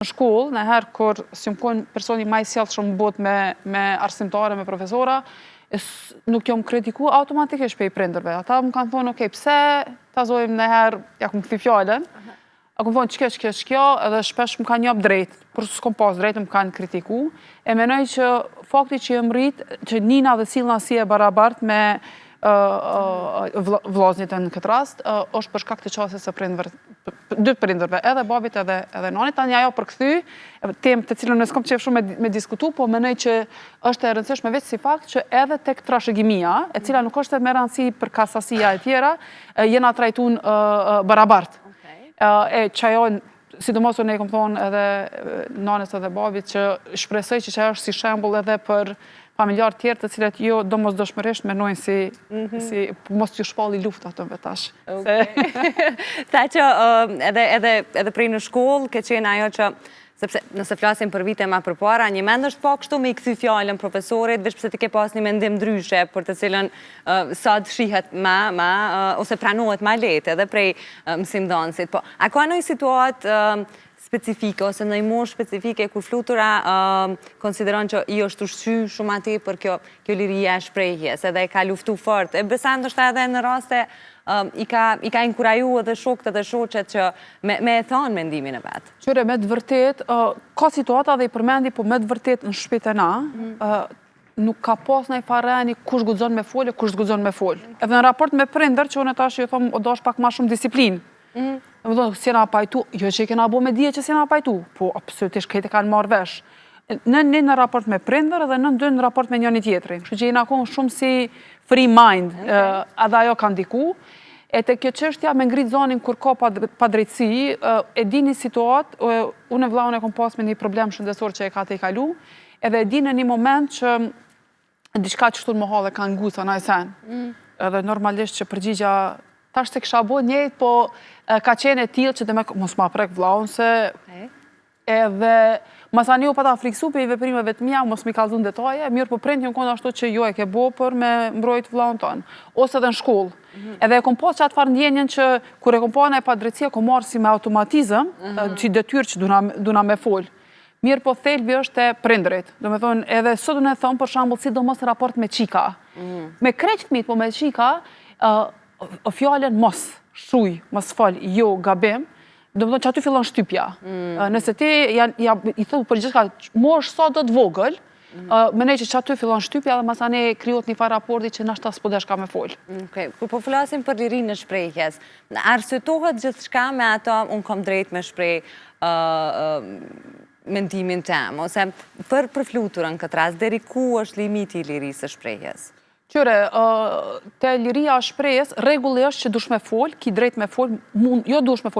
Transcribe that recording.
Në shkollë, nëherë kur si më konë personi ma i sjellshëm në botë me arsimtare, me profesora, nuk jom kritiku automatikisht pe i prindërve. Ata më kanë thonë, okej, pse ta zojmë nëherë, ja ku më këthi fjallën, a ku më thonë qkjo, edhe shpesh më kanë njop drejt, për s'kom pas drejt, më kanë kritiku. E menoj që fakti që jëm rrit, që nina dhe silna si e barabart me vllaznit në këtë rast, është për shkak të qasjes së prindërve, dy prindërve, edhe babit edhe nanit. Tani ajo përkthy, temë të cilën nësë kom qef shumë me diskutu, po menoj që është e rëndësishme veç si fakt që edhe tek trashëgimia, e cila nuk është me rëndësi për kasasia e tjera, jena trajtun barabart. E që ajo, sidomos unë e kom thonë edhe nanës edhe babit, që shpresoj që ajo është si shembull edhe për familjarë tjerë të cilet jo domosdoshmërisht menojnë si mos t'ju shpalli lufta të tash. Tha që edhe prej në shkollë, ke qenë ajo që, sepse nëse flasim për vite ma përpara, një mend është pak kështu me i këthy fjallën profesorit, veç pse ti ke pas një mendim ndryshe, për të cilën sot shihet ose pranohet ma letë edhe prej mësimdhënësit. Po, a ka nëjë situatë specifike, ose në i moshë specifike, kur flutura konsideron që i është ushqy shumë ati për kjo liria e shprejhjes, edhe e ka luftu fort. E besan të shta edhe në raste i ka inkuraju edhe shokët edhe shoqet që me e thonë mendimin e vetë. Qyre, me të vërtet, ka situata dhe i përmendi, po me të vërtet në shpite na, nuk ka pas në i fareni kush guxon me folë, kush guxon me folë. Edhe në raport me prinder, që unë e tash ju thomë, o dash pak ma shumë disiplinë. Më thonë, si jena pajtu, jo që i kena bo me dje që si jena pajtu, po absolutisht këtë kanë marrë vesh. Në raport me prinder edhe në raport me njëni tjetëri. Kështë që jena konë shumë si free mind, edhe ajo kanë diku. E të kjo qështja me ngritë zonin kur ka pa drejtësi, e di një situatë, unë e vllaun e kom pas me një problem shëndesor që e ka të i kalu, edhe e di në një moment që diçka që shtu në mohale kanë gusa në ajsen. Edhe normalisht që përgjigja tash se kësha bo njejt, po ka qenë e tillë që dhe me mos ma prek vllaun se edhe masani u pata friksu për i veprimeve të mija, mos mi kalzun detaje, mirë po prind një konë ashtu që jo e ke bo për me mbrojt vllaun tonë, ose edhe në shkollë. Edhe e kom pas që atë farë ndjenjen që kur e kom pa në e padrejtësia, kom marrë si me automatizëm, që detyrë që duna me folë. Mirë po thelbi është e prindrit. Do me thonë, edhe sot unë e thonë, për shambull, si do mos raport me qika. Me krejt fëmijët, po me qika, fjallën mos, shuj, mos fal, jo, gabim, do më thonë që aty fillon shtypja. Nëse ti i thëmë për gjithka, mosh sa do të vogël, mënej që aty fillon shtypja dhe masane kryot një farë raporti që nashta s'po desh ka me folë. Kur po flasim për lirinë në shprejhjes, arsëtohet gjithë shka me ato, unë kom drejt me shprej mendimin tem, ose për fluturën këtë ras, deri ku është limiti i lirisë së shprejhjes? Qyre, te liria shprejhjes, regulli është që dush me folë, ki drejt me folë, jo dush me folë,